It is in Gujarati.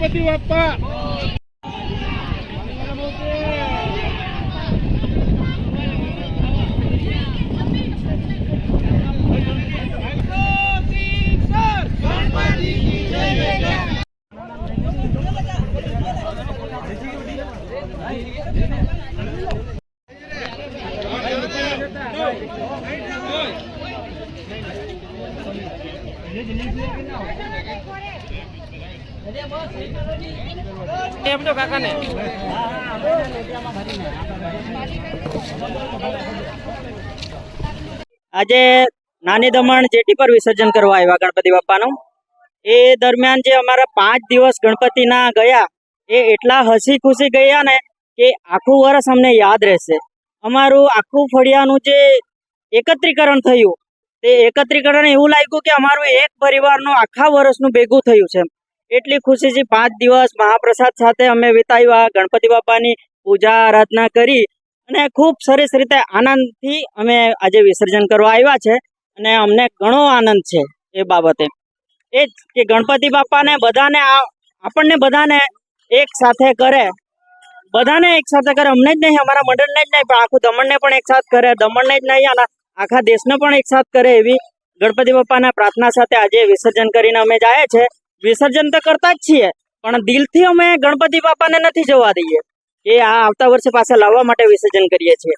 गणपति बाप्पा। આજે નાની દમણ જેટી પર વિસર્જન કરવા આવ્યા ગણપતિ બાપાનું। એ દરમિયાન જે અમારા 5 દિવસ ગણપતિના ગયા એ એટલા હસી ખુશી ગયા ને કે આખું વર્ષ અમને યાદ રહેશે। અમારું આખું ફળિયાનું જે એકત્રીકરણ થયું તે એકત્રીકરણ એવું લાગ્યું કે અમારું એક પરિવારનું આખા વર્ષનું ભેગું થયું છે। એટલી ખુશીથી 5 દિવસ મહાપ્રસાદ સાથે અમે વિતાવ્યા। ગણપતિ બાપાની પૂજા આરાધના કરી અને ખૂબ સરસ રીતે આનંદથી અમે આજે વિસર્જન કરવા આવ્યા છે અને અમને ઘણો આનંદ છે એ બાબતે। એ જ કે ગણપતિ બાપાને બધાને આપણને બધાને એક સાથે કરે, બધાને એક સાથે કરે, અમને જ નહીં, અમારા મંડળને જ નહીં પણ આખું દમણને પણ એક સાથ કરે, દમણને જ નહીં અને આખા દેશને પણ એક સાથ કરે એવી ગણપતિ બાપાના પ્રાર્થના સાથે આજે વિસર્જન કરીને અમે જાય છે। વિસર્જન તો કરતા જ છીએ પણ દિલથી અમે ગણપતિ બાપાને નથી જવા દઈએ, એ આ આવતા વર્ષે પાછા લાવવા માટે વિસર્જન કરીએ છીએ।